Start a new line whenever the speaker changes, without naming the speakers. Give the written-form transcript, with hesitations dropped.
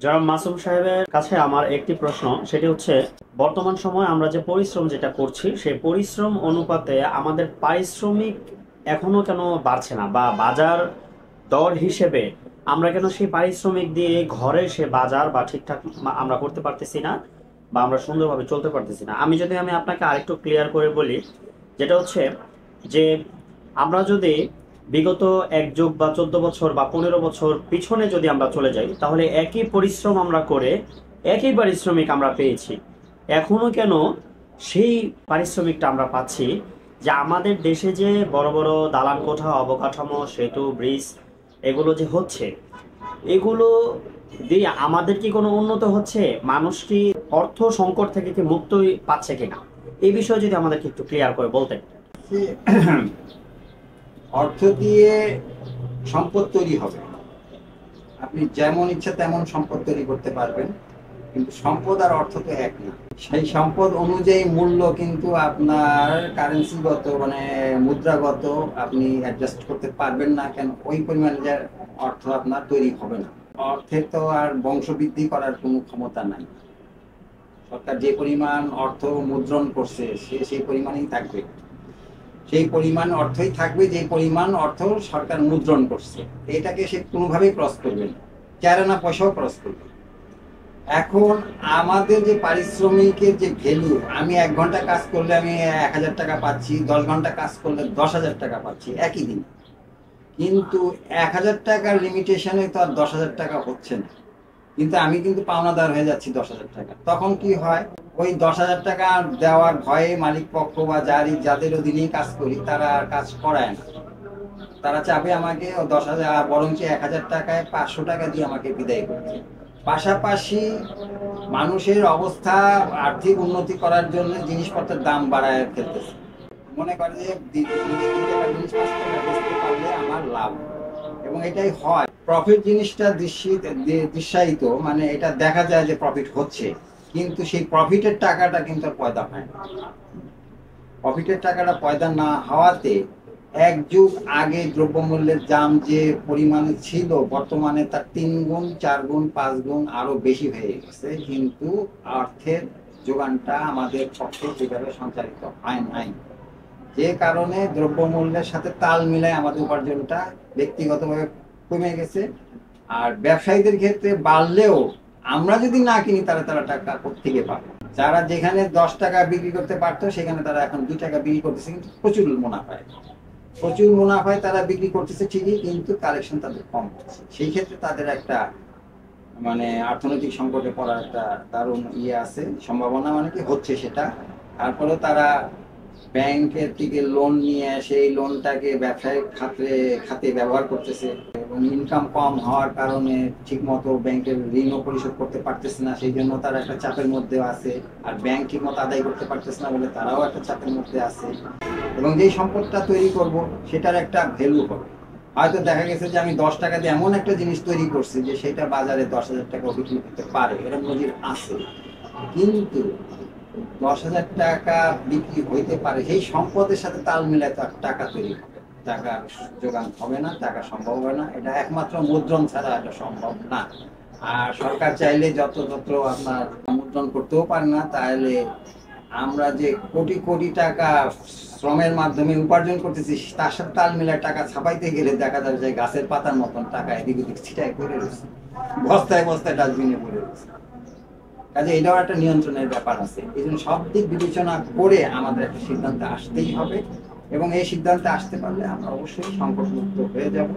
জনাব মাসুম সাহেবের কাছে আমার একটি প্রশ্ন, সেটি হচ্ছে বর্তমান সময়ে আমরা যে পরিশ্রম যেটা করছি সেই পরিশ্রম অনুপাতে আমাদের পারিশ্রমিক এখনো কেন বাড়ছে না, বা বাজার দর হিসেবে আমরা কেন সেই পারিশ্রমিক দিয়ে ঘরে সে বাজার বা ঠিকঠাক আমরা করতে পারতেছি না, বা আমরা সুন্দরভাবে চলতে পারতেছি না। আমি আপনাকে আরেকটু ক্লিয়ার করে বলি, যেটা হচ্ছে যে আমরা যদি বিগত 1 যুগ বা 14 বছর বা 15 বছর পিছনে যদি আমরা চলে যাই, তাহলে একই পরিশ্রম আমরা করে একই পারিশ্রমিক আমরা পেয়েছি। এখনো কেন সেই পারিশ্রমিকটা আমরা পাচ্ছি? যে আমাদের দেশে যে বড় বড় দালান কোঠা, অবকাঠামো, সেতু, ব্রিজ এগুলো যে হচ্ছে, এগুলো দিয়ে আমাদের কি কোনো উন্নত হচ্ছে? মানুষ কি অর্থ সংকট থেকে কি মুক্ত পাচ্ছে কিনা? এই বিষয়ে যদি আমাদেরকে একটু ক্লিয়ার করে বলতেন।
অর্থ দিয়ে সম্পদ তৈরি হবে, আপনি যেমন ইচ্ছা তেমন সম্পদ তৈরি করতে পারবেন, কিন্তু সম্পদ আর অর্থ তো এক না। সেই সম্পদ অনুযায়ী মূল্য কিন্তু আপনার কারেন্সিগত মানে মুদ্রাগত আপনি অ্যাডজাস্ট করতে পারবেন না। কেন? ওই পরিমাণে অর্থ আপনার তৈরি হবে না। অর্থের তো আর বংশবৃদ্ধি করার কোনো ক্ষমতা নাই। সরকার যে পরিমাণ অর্থ মুদ্রণ করছে সে সেই পরিমাণেই থাকবে, সেই পরিমাণ অর্থই থাকবে যে পরিমাণ অর্থ সরকার মুদ্রণ করছে। এটাকে সে কোনোভাবেই ক্রস করবে না, 4 আনা পয়সাও ক্রস করবে। এখন আমাদের যে পারিশ্রমিকের যে ভ্যালু, আমি 1 ঘন্টা কাজ করলে আমি 1000 টাকা পাচ্ছি, 10 ঘন্টা কাজ করলে 10,000 টাকা পাচ্ছি একই দিন। কিন্তু 1000 টাকার লিমিটেশনে তো আর 10,000 টাকা হচ্ছে না, কিন্তু আমি কিন্তু পাওনাদার হয়ে যাচ্ছি 10,000 টাকা। তখন কি হয়, ওই 10,000 টাকা দেওয়ার ভয়ে মালিক পক্ষ বা যাদের অধীনেই কাজ করি তারা আর কাজ করায় না। তারা চাবে আমাকে 10,000 বরঞ্চ 1,000 টাকায় 500 টাকা দিয়ে আমাকে বিদায় করছে। পাশাপাশি মানুষের অবস্থা আর্থিক উন্নতি করার জন্য জিনিসপত্রের দাম বাড়ায় ফেলতেছে। মনে করে যে 2 টাকা জিনিস 5 টাকা বেচতে পারলে আমার লাভ, এবং এটাই হয়। প্রফিট জিনিসটা দৃশ্যায়িত, মানে এটা দেখা যায় যে প্রফিট হচ্ছে, কিন্তু সেই প্রফিটের টাকাটা কিন্তু আর পয়দা হয় না। প্রফিটের টাকাটা পয়দা না হওয়াতে 1 যুগ আগে দ্রব্যমূল্যের দাম যে পরিমাণে ছিল বর্তমানে তার 3 গুণ 4 গুণ 5 গুণ আরো বেশি হয়ে গেছে, কিন্তু অর্থের যোগানটা আমাদের পক্ষে যেভাবে সঞ্চালিত হয় নাই, যে কারণে দ্রব্যমূল্যের সাথে তাল মিলায় আমাদের উপার্জনটা ব্যক্তিগতভাবে কমে গেছে। আর ব্যবসায়ীদের ক্ষেত্রে বাড়লেও আমরা যদি না কিনি তারা টাকা কোত্থেকে পাবে? যারা যেখানে 10 টাকা বিক্রি করতে পারতো সেখানে তারা এখন 2 টাকা বিক্রি করতেছে, কিন্তু প্রচুর মুনাফায় তারা বিক্রি করতেছে ঠিকই, কিন্তু কালেকশন তাদের কম হচ্ছে। সেই ক্ষেত্রে তাদের একটা মানে অর্থনৈতিক সংকটে পড়ার একটা দারুণ আছে, সম্ভাবনা মানে কি হচ্ছে সেটা। তারপরে তারা ব্যাংকের থেকে লোন নিয়ে সেই লোনটাকে ব্যবসায়িক খাতে ব্যবহার করতেছে, এবং ইনকাম কম হওয়ার কারণে ঠিকমতো ব্যাংকের ঋণও পরিশোধ করতে পারতেছে না, সেই জন্য তারা একটা চাপের মধ্যে আছে। আর ব্যাংক ঠিকমতো আদায় করতে পারতেছে না বলে তারাও একটা চাপের মধ্যে আছে। এবং যেই সম্পদটা তৈরি করব সেটার একটা ভ্যালু হবে। হয়তো দেখা গেছে যে আমি 10 টাকা দিয়ে এমন একটা জিনিস তৈরি করছি যে সেটা বাজারে 10,000 টাকা বিক্রি করতে পারে, এরকম নজির আছে। কিন্তু 10,000 টাকা বিক্রি হইতে পারে, সেই সম্পদের সাথে তাল মিলায় তো টাকা তৈরি হবে, টাকা যোগান হবে না, টাকা সম্ভব হবে না। এটা একমাত্র মুদ্রণ ছাড়া এটা সম্ভব না। আর সরকার চাইলে যত আপনার মুদ্রণ করতেও পারে না। তাহলে আমরা যে কোটি কোটি টাকা শ্রমের মাধ্যমে উপার্জন করতেছি তার সাথে তাল মিলায় টাকা ছাপাইতে গেলে দেখা যাবে যে গাছের পাতার মতন টাকা এদিক ওদিক ছিটায় পড়ে রয়েছে, বস্তায় বস্তায় ডাস্টবিনে পড়ে রয়েছে। কাজে এটাও একটা নিয়ন্ত্রণের ব্যাপার আছে। এই জন্য সব দিক বিবেচনা করে আমাদের একটা সিদ্ধান্তে আসতেই হবে, এবং এই সিদ্ধান্তে আসতে পারলে আমরা অবশ্যই সংকটমুক্ত হয়ে যাব।